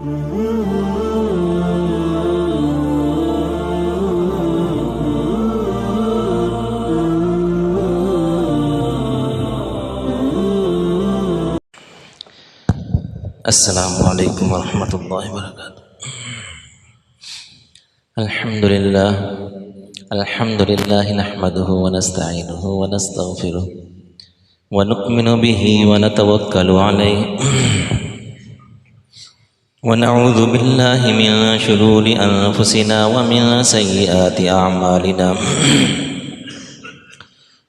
السلام علیکم ورحمۃ اللہ وبرکاتہ۔ الحمد للہ نحمده ونستعینه ونستغفره ونؤمن به ونتوکل علیہ ونعوذ باللہ من شرور انفسنا ومن سیئات اعمالنا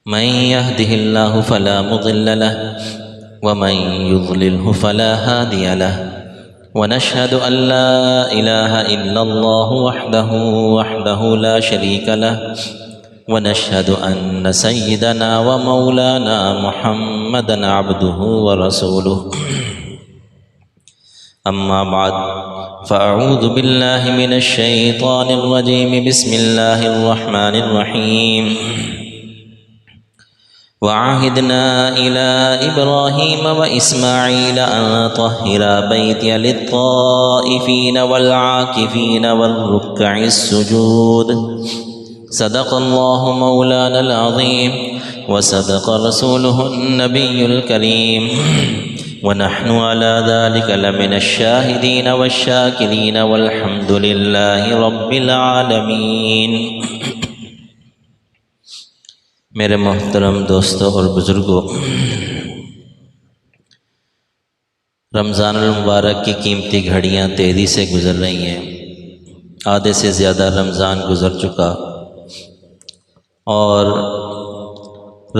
من يهده الله فلا مضل له ومن يضلله فلا هادي له ونشهد أن لا إله إلا الله وحده لا شريك له ونشهد أن سيدنا ومولانا محمدا عبده ورسوله أما بعد فأعوذ بالله من الشيطان الرجيم بسم الله الرحمن الرحيم وعهدنا إلى إبراهيم وإسماعيل أن طهر بيتي للطائفين والعاكفين والركع السجود صدق الله مولانا العظيم وصدق رسوله النبي الكريم ونحن على ذلك لمن الشاهدين والشاكرين والحمد لله رب العالمين۔ میرے محترم دوستوں اور بزرگوں، رمضان المبارک کی قیمتی گھڑیاں تیزی سے گزر رہی ہیں۔ آدھے سے زیادہ رمضان گزر چکا، اور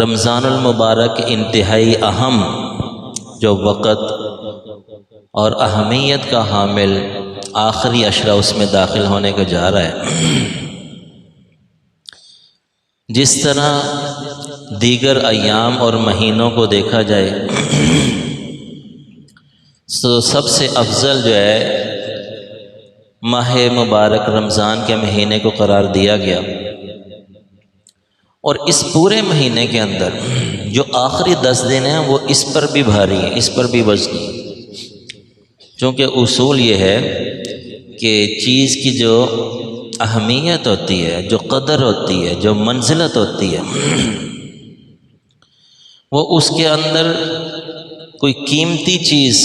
رمضان المبارک انتہائی اہم جو وقت اور اہمیت کا حامل آخری عشرہ اس میں داخل ہونے کا جا رہا ہے۔ جس طرح دیگر ایام اور مہینوں کو دیکھا جائے تو سب سے افضل جو ہے ماہ مبارک رمضان کے مہینے کو قرار دیا گیا، اور اس پورے مہینے کے اندر جو آخری 10 دن ہیں وہ اس پر بھی بھاری ہیں، اس پر بھی وزنی، چونکہ اصول یہ ہے کہ چیز کی جو اہمیت ہوتی ہے، جو قدر ہوتی ہے، جو منزلت ہوتی ہے، وہ اس کے اندر کوئی قیمتی چیز،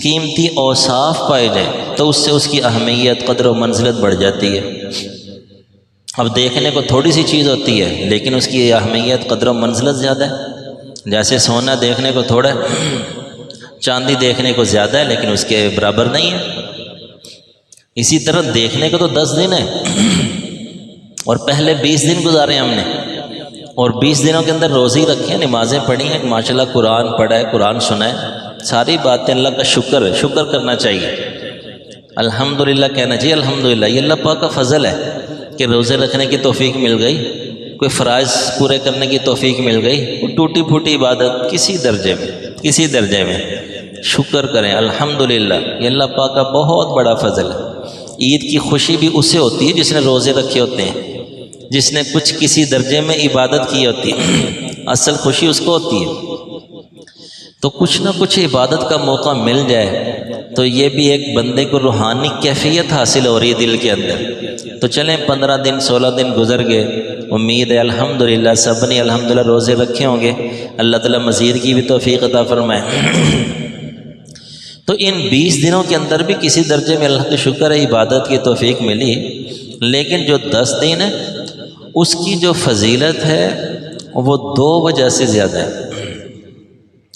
قیمتی اوصاف پائے جائیں تو اس سے اس کی اہمیت، قدر و منزلت بڑھ جاتی ہے۔ اب دیکھنے کو تھوڑی سی چیز ہوتی ہے لیکن اس کی اہمیت، قدر و منزلت زیادہ ہے۔ جیسے سونا دیکھنے کو تھوڑا ہے، چاندی دیکھنے کو زیادہ ہے لیکن اس کے برابر نہیں ہے۔ اسی طرح دیکھنے کو تو 10 دن ہے، اور پہلے 20 دن گزارے ہم نے، اور 20 دنوں کے اندر روزی رکھی ہیں، نمازیں پڑھی ہیں، ماشاءاللہ قرآن پڑھا ہے، قرآن سنا ہے، ساری باتیں اللہ کا شکر ہے، شکر کرنا چاہیے، الحمدللہ کہنا چاہیے۔ الحمدللہ یہ اللہ پاک کا فضل ہے کہ روزے رکھنے کی توفیق مل گئی، کوئی فرائض پورے کرنے کی توفیق مل گئی، کوئی ٹوٹی پھوٹی عبادت کسی درجے میں شکر کریں الحمدللہ، یہ اللہ پاک کا بہت بڑا فضل ہے۔ عید کی خوشی بھی اس سے ہوتی ہے جس نے روزے رکھے ہوتے ہیں، جس نے کچھ کسی درجے میں عبادت کی ہوتی ہے، اصل خوشی اس کو ہوتی ہے۔ تو کچھ نہ کچھ عبادت کا موقع مل جائے تو یہ بھی ایک بندے کو روحانی کیفیت حاصل ہو رہی ہے دل کے اندر۔ تو چلیں 15 دن 16 دن گزر گئے، امید ہے الحمدللہ سب نے الحمدللہ روزے رکھے ہوں گے، اللہ تعالیٰ مزید کی بھی توفیق عطا فرمائے۔ تو ان 20 دنوں کے اندر بھی کسی درجے میں اللہ کا شکر ہے عبادت کی توفیق ملی، لیکن جو 10 دن ہے اس کی جو فضیلت ہے وہ 2 وجہ سے زیادہ ہے۔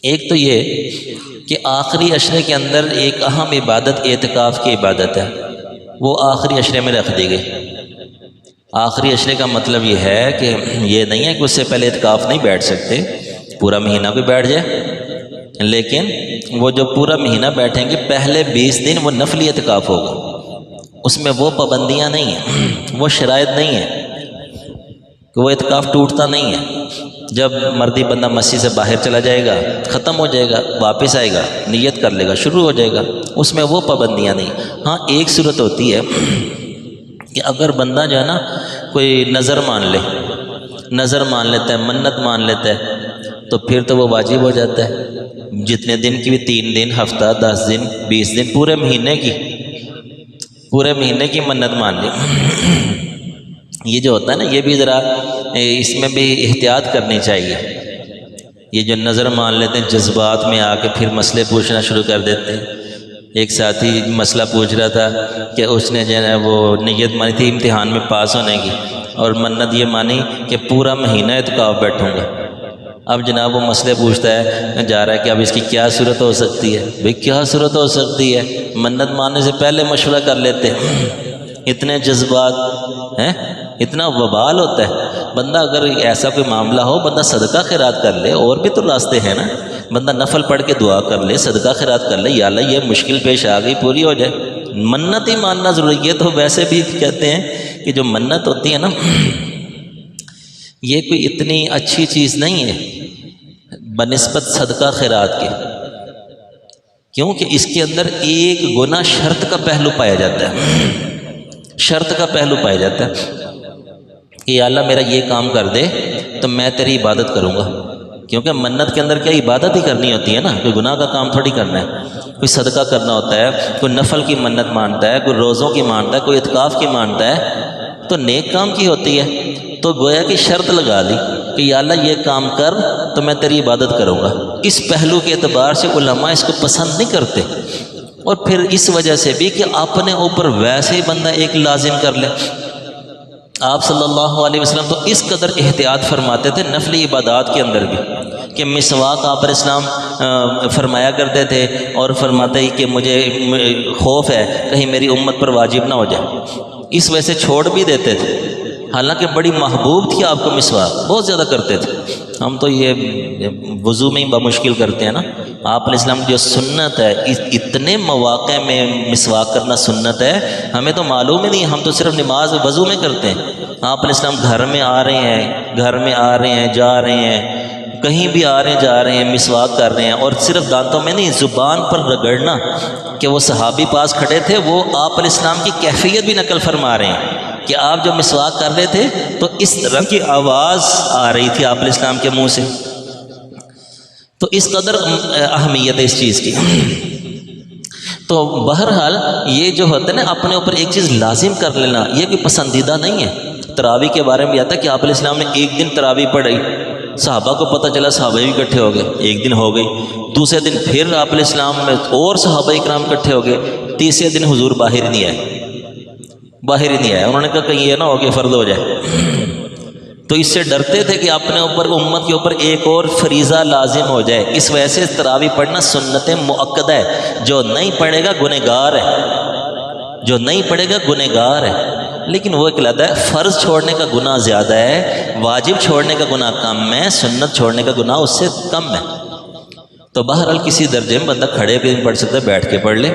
ایک تو یہ کہ آخری عشرے کے اندر ایک اہم عبادت اعتکاف کی عبادت ہے، وہ آخری عشرے میں رکھ دی گئی۔ آخری عشرے کا مطلب یہ ہے کہ یہ نہیں ہے کہ اس سے پہلے اعتکاف نہیں بیٹھ سکتے، پورا مہینہ کوئی بیٹھ جائے، لیکن وہ جو پورا مہینہ بیٹھیں گے پہلے 20 دن وہ نفلی اعتکاف ہوگا، اس میں وہ پابندیاں نہیں ہیں، وہ شرائط نہیں ہیں کہ وہ اعتکاف ٹوٹتا نہیں ہے۔ جب مردی بندہ مسجد سے باہر چلا جائے گا، ختم ہو جائے گا، واپس آئے گا، نیت کر لے گا، شروع ہو جائے گا، اس میں وہ پابندیاں نہیں۔ ہاں ایک صورت ہوتی ہے کہ اگر بندہ جو ہے نا کوئی نظر مان لیتا ہے، منت مان لیتا ہے، تو پھر تو وہ واجب ہو جاتا ہے، جتنے دن کی بھی 3 دن، ہفتہ، 10 دن، 20 دن، پورے مہینے کی پورے مہینے کی منت مان لی۔ یہ جو ہوتا ہے نا، یہ بھی ذرا اس میں بھی احتیاط کرنی چاہیے۔ یہ جو نظر مان لیتے ہیں جذبات میں آ کے پھر مسئلے پوچھنا شروع کر دیتے ہیں۔ ایک ساتھی مسئلہ پوچھ رہا تھا کہ اس نے جو ہے وہ نیت مانی تھی امتحان میں پاس ہونے کی، اور منت یہ مانی کہ پورا مہینہ اعتکاف بیٹھوں گا۔ اب جناب وہ مسئلے پوچھتا ہے، جا رہا ہے کہ اب اس کی کیا صورت ہو سکتی ہے؟ بھئی کیا صورت ہو سکتی ہے؟ منت ماننے سے پہلے مشورہ کر لیتے ہیں۔ اتنے جذبات ہیں، اتنا وبال ہوتا ہے۔ بندہ اگر ایسا کوئی معاملہ ہو، بندہ صدقہ خیرات کر لے، اور بھی تو راستے ہیں نا۔ بندہ نفل پڑھ کے دعا کر لے، صدقہ خیرات کر لے، یا اللہ یہ مشکل پیش آ گئی، پوری ہو جائے۔ منت ہی ماننا ضروری ہے۔ تو ویسے بھی کہتے ہیں کہ جو منت ہوتی ہے نا، یہ کوئی اتنی اچھی چیز نہیں ہے بنسبت صدقہ خیرات کے، کیونکہ اس کے اندر ایک گنا شرط کا پہلو پایا جاتا ہے۔ شرط کا پہلو پایا جاتا ہے کہ یا اللہ میرا یہ کام کر دے تو میں تیری عبادت کروں گا، کیونکہ منت کے اندر کیا عبادت ہی کرنی ہوتی ہے نا، کوئی گناہ کا کام تھوڑی کرنا ہے۔ کوئی صدقہ کرنا ہوتا ہے، کوئی نفل کی منت مانتا ہے، کوئی روزوں کی مانتا ہے، کوئی اعتکاف کی مانتا ہے، تو نیک کام کی ہوتی ہے۔ تو گویا کہ شرط لگا لی کہ یا اللہ یہ کام کر تو میں تیری عبادت کروں گا۔ اس پہلو کے اعتبار سے علماء اس کو پسند نہیں کرتے، اور پھر اس وجہ سے بھی کہ اپنے اوپر ویسے ہی بندہ ایک لازم کر لے۔ آپ صلی اللہ علیہ وسلم تو اس قدر احتیاط فرماتے تھے نفلی عبادات کے اندر بھی، کہ مسواک آپ علیہ السلام فرمایا کرتے تھے، اور فرماتے ہی کہ مجھے خوف ہے کہیں میری امت پر واجب نہ ہو جائے، اس وجہ سے چھوڑ بھی دیتے تھے۔ حالانکہ بڑی محبوب تھی آپ کو مسواک، بہت زیادہ کرتے تھے۔ ہم تو یہ وضو میں ہی بمشکل کرتے ہیں نا۔ آپ علیہ السلام کی جو سنت ہے، اتنے مواقع میں مسواک کرنا سنت ہے، ہمیں تو معلوم ہی نہیں، ہم تو صرف نماز وضو میں کرتے ہیں۔ آپ علیہ السلام گھر میں آ رہے ہیں، جا رہے ہیں، کہیں بھی آ رہے ہیں جا رہے ہیں، مسواک کر رہے ہیں، اور صرف دانتوں میں نہیں، زبان پر رگڑنا۔ کہ وہ صحابی پاس کھڑے تھے، وہ آپ علیہ السلام کی کیفیت بھی نقل فرما رہے ہیں کہ آپ جب مسواک کر رہے تھے تو اس طرح کی آواز آ رہی تھی آپ علیہ السلام کے منہ سے۔ تو اس قدر اہمیت ہے اس چیز کی۔ تو بہرحال یہ جو ہوتا ہے نا، اپنے اوپر ایک چیز لازم کر لینا، یہ کوئی پسندیدہ نہیں ہے۔ تراویح کے بارے میں آتا ہے کہ آپ علیہ السلام نے ایک دن تراویح پڑھی، صحابہ کو پتہ چلا، صحابہ بھی اکٹھے ہو گئے، ایک دن ہو گئی، دوسرے دن پھر آپ علیہ السلام میں اور صحابہ اکرام اکٹھے ہو گئے، تیسرے دن حضور باہر نہیں آئے۔ انہوں نے کہا کہیں یہ نہ ہو کہ فرض ہو جائے۔ تو اس سے ڈرتے تھے کہ اپنے اوپر، امت کے اوپر ایک اور فریضہ لازم ہو جائے، اس وجہ سے تراویح پڑھنا سنت مؤکدہ ہے۔ جو نہیں پڑھے گا گنہگار ہے، لیکن وہ کہلاتا ہے فرض چھوڑنے کا گناہ زیادہ ہے، واجب چھوڑنے کا گناہ کم ہے، سنت چھوڑنے کا گناہ اس سے کم ہے۔ تو بہرحال کسی درجے میں بندہ کھڑے بھی نہیں پڑھ سکتا، بیٹھ کے پڑھ لے۔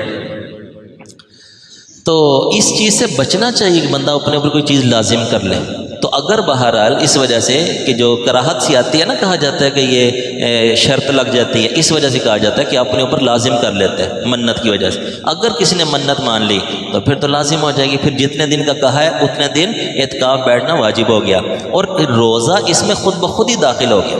تو اس چیز سے بچنا چاہیے کہ بندہ اپنے اوپر کوئی چیز لازم کر لے۔ تو اگر بہرحال اس وجہ سے کہ جو کراہت سی آتی ہے نا، کہا جاتا ہے کہ یہ شرط لگ جاتی ہے، اس وجہ سے کہا جاتا ہے کہ اپنے اوپر لازم کر لیتے ہیں منت کی وجہ سے۔ اگر کسی نے منت مان لی تو پھر تو لازم ہو جائے گی، پھر جتنے دن کا کہا ہے اتنے دن اعتکاف بیٹھنا واجب ہو گیا، اور روزہ اس میں خود بخود ہی داخل ہو گیا۔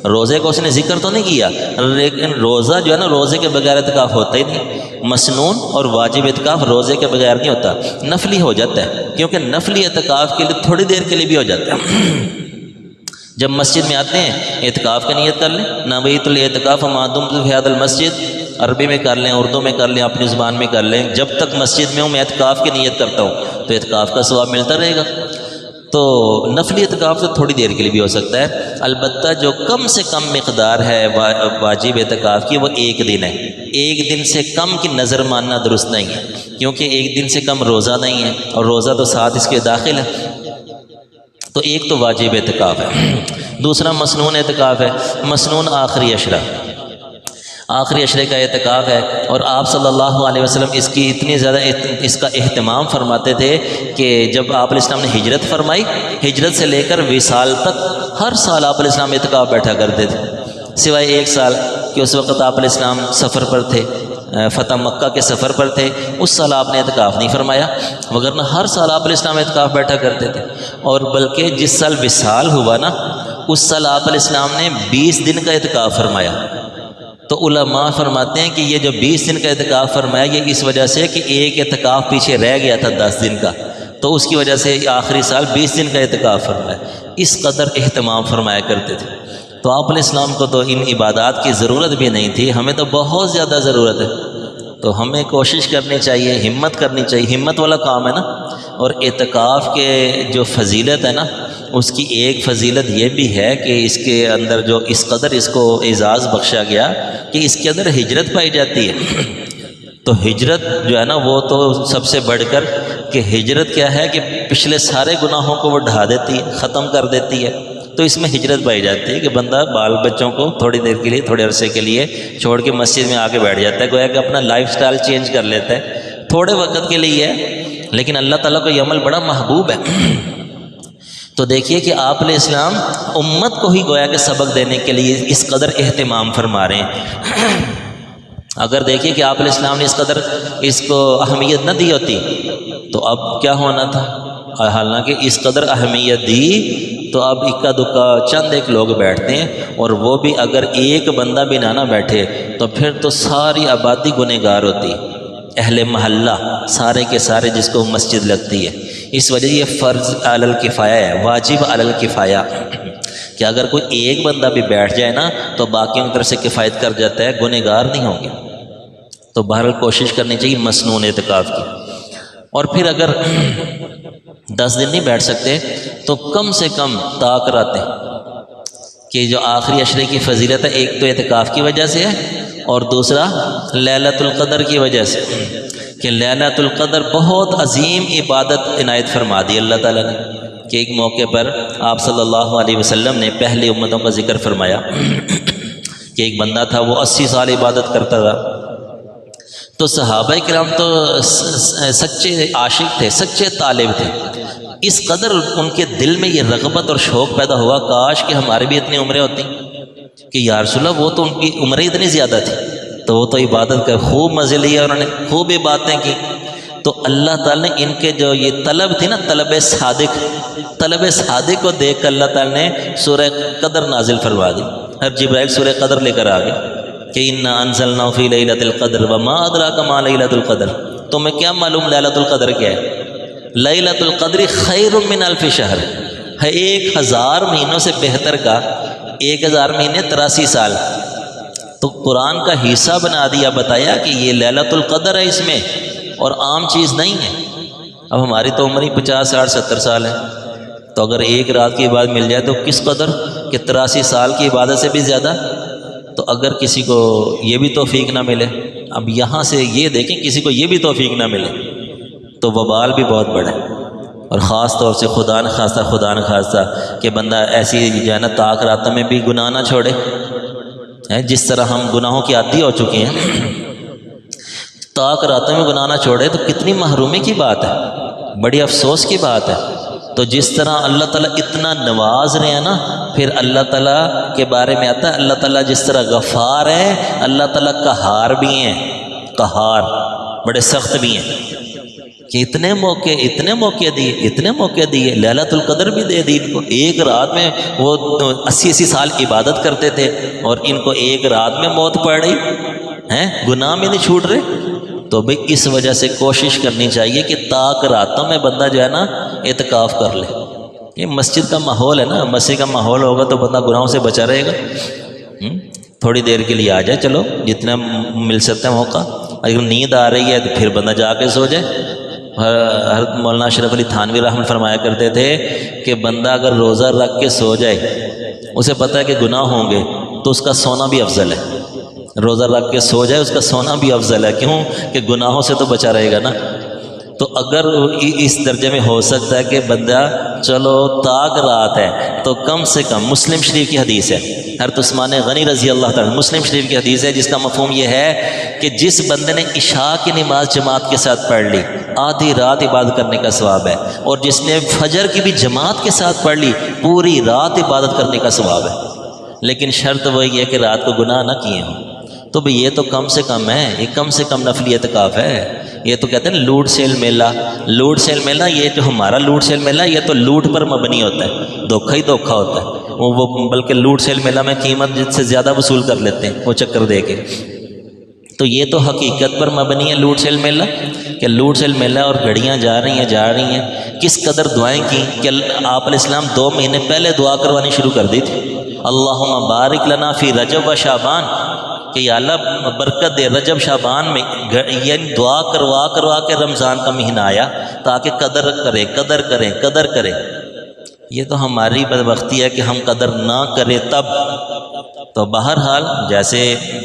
روزے کو اس نے ذکر تو نہیں کیا، لیکن روزہ جو ہے نا، روزے کے بغیر اعتکاف ہوتا ہی نہیں۔ مسنون اور واجب اعتکاف روزے کے بغیر نہیں ہوتا، نفلی ہو جاتا ہے، کیونکہ نفلی اعتکاف کے لیے تھوڑی دیر کے لیے بھی ہو جاتا ہے۔ جب مسجد میں آتے ہیں اعتکاف کی نیت کر لیں، نویت الاعتکاف ما دمت فی ھذا المسجد، عربی میں کر لیں، اردو میں کر لیں، اپنی زبان میں کر لیں، جب تک مسجد میں ہوں میں اعتکاف کی نیت کرتا ہوں تو اعتکاف کا ثواب ملتا رہے گا۔ تو نفلی اعتکاف تو تھوڑی دیر کے لیے بھی ہو سکتا ہے، البتہ جو کم سے کم مقدار ہے واجب اعتکاف کی وہ ایک دن ہے۔ ایک دن سے کم کی نظر ماننا درست نہیں ہے، کیونکہ ایک دن سے کم روزہ نہیں ہے، اور روزہ تو ساتھ اس کے داخل ہے۔ تو ایک تو واجب اعتکاف ہے، دوسرا مسنون اعتکاف ہے۔ مسنون آخری عشرے کا اعتکاف ہے، اور آپ صلی اللہ علیہ وسلم اس کی اتنی زیادہ اس کا اہتمام فرماتے تھے کہ جب آپ علیہ السلام نے ہجرت فرمائی، ہجرت سے لے کر وصال تک ہر سال آپ علیہ السلام اعتکاف بیٹھا کرتے تھے، سوائے ایک سال کہ اس وقت آپ علیہ السلام سفر پر تھے، فتح مکہ کے سفر پر تھے، اس سال آپ نے اعتکاف نہیں فرمایا، وگرنہ ہر سال آپ علیہ السلام اعتکاف بیٹھا کرتے تھے۔ اور بلکہ جس سال وصال ہوا نا، اس سال آپ علیہ السلام نے 20 دن کا اعتکاف فرمایا، تو علماء فرماتے ہیں کہ یہ جو 20 دن کا اعتکاف فرمایا یہ اس وجہ سے کہ ایک اعتکاف پیچھے رہ گیا تھا 10 دن کا، تو اس کی وجہ سے آخری سال 20 دن کا اعتکاف فرمایا، اس قدر اہتمام فرمایا کرتے تھے۔ تو آپ علیہ السلام کو تو ان عبادات کی ضرورت بھی نہیں تھی، ہمیں تو بہت زیادہ ضرورت ہے، تو ہمیں کوشش کرنی چاہیے، ہمت کرنی چاہیے، ہمت والا کام ہے نا۔ اور اعتکاف کے جو فضیلت ہے نا، اس کی ایک فضیلت یہ بھی ہے کہ اس کے اندر جو اس قدر اس کو اعزاز بخشا گیا کہ اس کے اندر ہجرت پائی جاتی ہے۔ تو ہجرت جو ہے نا وہ تو سب سے بڑھ کر کہ ہجرت کیا ہے کہ پچھلے سارے گناہوں کو وہ ڈھا دیتی ہے، ختم کر دیتی ہے، تو اس میں ہجرت پائی جاتی ہے کہ بندہ بال بچوں کو تھوڑی دیر کے لیے، تھوڑے عرصے کے لیے چھوڑ کے مسجد میں آ کے بیٹھ جاتا ہے، گویا کہ اپنا لائف سٹائل چینج کر لیتا ہے، تھوڑے وقت کے لیے ہے، لیکن اللہ تعالیٰ کو یہ عمل بڑا محبوب ہے۔ تو دیکھیے کہ آپ علیہ السلام امت کو ہی گویا کہ سبق دینے کے لیے اس قدر اہتمام فرما رہے ہیں۔ اگر دیکھیے کہ آپ علیہ السلام نے اس قدر اس کو اہمیت نہ دی ہوتی تو اب کیا ہونا تھا، حالانکہ اس قدر اہمیت دی تو اب اکا دکا چند ایک لوگ بیٹھتے ہیں، اور وہ بھی اگر ایک بندہ بھی نہ بیٹھے تو پھر تو ساری آبادی گنہگار ہوتی، اہل محلہ سارے کے سارے جس کو مسجد لگتی ہے۔ اس وجہ یہ فرض علی الکفایہ ہے، واجب علی الکفایہ، کہ اگر کوئی ایک بندہ بھی بیٹھ جائے نا تو باقیوں کی طرف سے کفایت کر جاتا ہے، گنہگار نہیں ہوں گے۔ تو بہرحال کوشش کرنی چاہیے مسنون اعتکاف کی۔ اور پھر اگر 10 دن نہیں بیٹھ سکتے تو کم سے کم طاق راتیں، کہ جو آخری عشرے کی فضیلت ہے، ایک تو اعتکاف کی وجہ سے ہے اور دوسرا لیلۃ القدر کی وجہ سے، کہ لیلۃ القدر بہت عظیم عبادت عنایت فرما دی اللہ تعالیٰ نے، کہ ایک موقع پر آپ صلی اللہ علیہ وسلم نے پہلی امتوں کا ذکر فرمایا کہ ایک بندہ تھا وہ 80 سال عبادت کرتا تھا، تو صحابہ کرام تو سچے عاشق تھے، سچے طالب تھے، اس قدر ان کے دل میں یہ رغبت اور شوق پیدا ہوا کاش کہ ہمارے بھی اتنی عمریں ہوتی کہ یا رسول اللہ، وہ تو ان کی عمریں اتنی زیادہ تھی تو وہ تو عبادت کر خوب مزے لیے، انہوں نے خوب عبادتیں کی۔ تو اللہ تعالیٰ نے ان کے جو یہ طلب تھی نا، طلب صادق کو دیکھ کر اللہ تعالیٰ نے سورہ قدر نازل فرما دی۔ ہر جبرائیل سورہ قدر لے کر آ گئے کہ انا انزلناہ فی لیلۃ القدر وما ادراک ما لیلۃ القدر، تمہیں کیا معلوم لیلۃ القدر کیا ہے؟ لیلۃ القدر خیر من الف شہر، ہے 1000 مہینوں سے بہتر کا، 1000 مہینے 83 سال، تو قرآن کا حصہ بنا دیا، بتایا کہ یہ لیلۃ القدر ہے اس میں، اور عام چیز نہیں ہے۔ اب ہماری تو عمر ہی 50 60 70 سال ہے، تو اگر ایک رات کی عبادت مل جائے تو کس قدر کہ 83 سال کی عبادت سے بھی زیادہ۔ تو اگر کسی کو یہ بھی توفیق نہ ملے، اب یہاں سے یہ دیکھیں کسی کو یہ بھی توفیق نہ ملے تو وبال بھی بہت بڑا ہے، اور خاص طور سے خدا نخواستہ کہ بندہ ایسی جو ہے نا طاق راتوں میں بھی گناہ نہ چھوڑے، جس طرح ہم گناہوں کی عادی ہو چکے ہیں، طاق راتوں میں گناہ نہ چھوڑے تو کتنی محرومی کی بات ہے، بڑی افسوس کی بات ہے۔ تو جس طرح اللہ تعالیٰ اتنا نواز رہے ہیں نا، پھر اللہ تعالیٰ کے بارے میں آتا ہے اللہ تعالیٰ جس طرح غفار ہے، اللہ تعالیٰ قہار بھی ہیں، قہار بڑے سخت بھی ہیں، کہ اتنے موقع دیے، لیلۃ القدر بھی دے دی ان کو، ایک رات میں وہ 80 سال عبادت کرتے تھے اور ان کو ایک رات میں موت پڑ رہی ہیں، گناہ میں نہیں چھوٹ رہے۔ تو بھئی اس وجہ سے کوشش کرنی چاہیے کہ طاق راتوں میں بندہ جو ہے نا اعتکاف کر لے۔ یہ مسجد کا ماحول ہے نا، مسجد کا ماحول ہوگا تو بندہ گناہوں سے بچا رہے گا، تھوڑی دیر کے لیے آ جائے، چلو جتنا مل سکتا ہے موقع، اگر نیند آ رہی ہے تو پھر بندہ جا کے سو جائے۔ حضرت مولانا اشرف علی تھانوی رحمۃ فرمایا کرتے تھے کہ بندہ اگر روزہ رکھ کے سو جائے، اسے پتہ ہے کہ گناہ ہوں گے، تو اس کا سونا بھی افضل ہے، روزہ رکھ کے سو جائے اس کا سونا بھی افضل ہے، کیوں کہ گناہوں سے تو بچا رہے گا نا۔ تو اگر اس درجے میں ہو سکتا ہے کہ بندہ چلو طاق رات ہے تو کم سے کم، مسلم شریف کی حدیث ہے، حضرت عثمان غنی رضی اللہ تعالیٰ، مسلم شریف کی حدیث ہے، جس کا مفہوم یہ ہے کہ جس بندے نے عشاء کی نماز جماعت کے ساتھ پڑھ لی، آدھی رات عبادت کرنے کا ثواب ہے، اور جس نے فجر کی بھی جماعت کے ساتھ پڑھ لی، پوری رات عبادت کرنے کا ثواب ہے، لیکن شرط وہی ہے کہ رات کو گناہ نہ کیے ہوں۔ تو بھئی یہ تو کم سے کم ہے، یہ کم سے کم نفلی اعتکاف ہے۔ یہ تو کہتے ہیں لوٹ سیل میلہ، یہ جو ہمارا لوٹ سیل میلہ یہ تو لوٹ پر مبنی ہوتا ہے، دھوکہ ہی دھوکہ ہوتا ہے، وہ بلکہ لوٹ سیل میلہ میں قیمت جس سے زیادہ وصول کر لیتے ہیں وہ چکر دے کے۔ تو یہ تو حقیقت پر مبنی ہے لوٹ سیل میلہ، کہ لوٹ سیل میلہ اور گھڑیاں جا رہی ہیں۔ کس قدر دعائیں کی کہ آپ علیہ السلام 2 مہینے پہلے دعا کروانی شروع کر دی تھی، اللہم بارک لنا فی رجب و شعبان، کہ یا اللہ برکت دے رجب شعبان میں، یعنی دعا کروا کے رمضان کا مہینہ آیا تاکہ قدر کرے۔ یہ تو ہماری بدبختی ہے کہ ہم قدر نہ کریں تب۔ تو بہرحال جیسے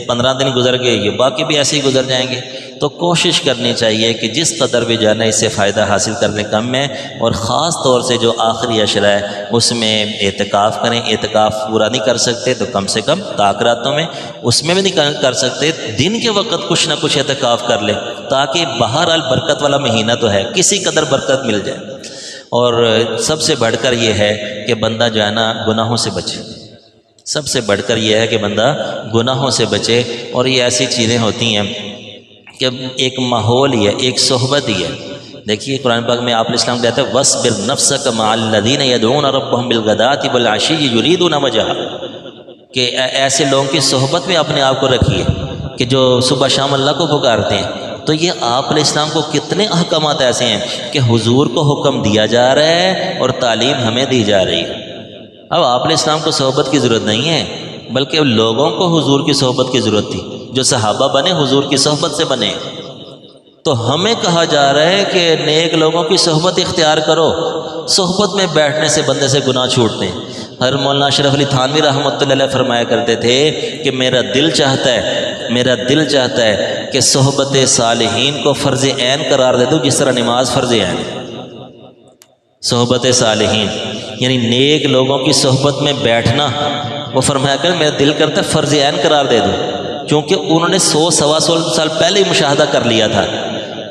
15 دن گزر گئے، یہ باقی بھی ایسے ہی گزر جائیں گے، تو کوشش کرنی چاہیے کہ جس قدر بھی جانا اس سے فائدہ حاصل کرنے کم میں، اور خاص طور سے جو آخری عشرہ ہے اس میں اعتکاف کریں۔ اعتکاف پورا نہیں کر سکتے تو کم سے کم تاکراتوں میں، اس میں بھی نہیں کر سکتے دن کے وقت کچھ نہ کچھ اعتکاف کر لیں، تاکہ بہرحال برکت والا مہینہ تو ہے، کسی قدر برکت مل جائے۔ اور سب سے بڑھ کر یہ ہے کہ بندہ جو ہے نا گناہوں سے بچے، سب سے بڑھ کر یہ ہے کہ بندہ گناہوں سے بچے۔ اور یہ ایسی چیزیں ہوتی ہیں کہ ایک ماحول ہی ہے، ایک صحبت ہی ہے۔ دیکھیے قرآن پاک میں آپ علیہ السلام کہتے ہیں وَاصْبِرْ نَفْسَكَ مَعَ الَّذِينَ يَدْعُونَ رَبَّهُمْ بِالْغَدَاةِ وَالْعَشِيِّ يُرِيدُونَ وَجْهَهُ، کہ ایسے لوگوں کی صحبت میں اپنے آپ کو رکھیے کہ جو صبح شام اللہ کو پکارتے ہیں۔ تو یہ آپ علیہ السلام کو کتنے احکامات ایسے ہیں کہ حضور کو حکم دیا جا رہا ہے اور تعلیم ہمیں دی جا رہی ہے۔ اب آپ علیہ السلام کو صحبت کی ضرورت نہیں ہے، بلکہ لوگوں کو حضور کی صحبت کی ضرورت تھی، جو صحابہ بنے حضور کی صحبت سے بنے۔ تو ہمیں کہا جا رہا ہے کہ نیک لوگوں کی صحبت اختیار کرو۔ صحبت میں بیٹھنے سے بندے سے گناہ چھوٹتے ہیں۔ ہر مولانا اشرف علی تھانوی رحمۃ اللہ علیہ فرمایا کرتے تھے کہ میرا دل چاہتا ہے کہ صحبت صالحین کو فرض عین قرار دے دوں، جس طرح نماز فرض عین ہے۔ صحبت صالحین یعنی نیک لوگوں کی صحبت میں بیٹھنا، وہ فرمایا کر میرا دل کرتا ہے فرض عین قرار دے دوں، کیونکہ انہوں نے 100-125 سال پہلے ہی مشاہدہ کر لیا تھا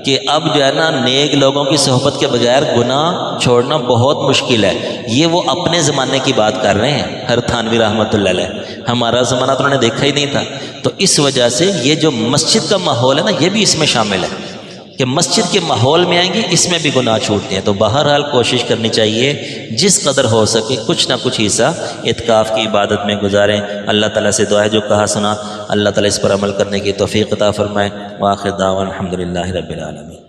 کہ اب جو ہے نا نیک لوگوں کی صحبت کے بغیر گناہ چھوڑنا بہت مشکل ہے۔ یہ وہ اپنے زمانے کی بات کر رہے ہیں ہر تھانوی رحمۃ اللہ علیہ، ہمارا زمانہ تو انہوں نے دیکھا ہی نہیں تھا۔ تو اس وجہ سے یہ جو مسجد کا ماحول ہے نا، یہ بھی اس میں شامل ہے کہ مسجد کے ماحول میں آئیں گے، اس میں بھی گناہ چھوٹتے ہیں۔ تو بہرحال کوشش کرنی چاہیے جس قدر ہو سکے کچھ نہ کچھ حصہ اعتکاف کی عبادت میں گزاریں۔ اللہ تعالیٰ سے دعا ہے جو کہا سنا اللہ تعالیٰ اس پر عمل کرنے کی توفیق عطا فرمائے۔ وآخر دعوانا الحمدللہ رب العالمین۔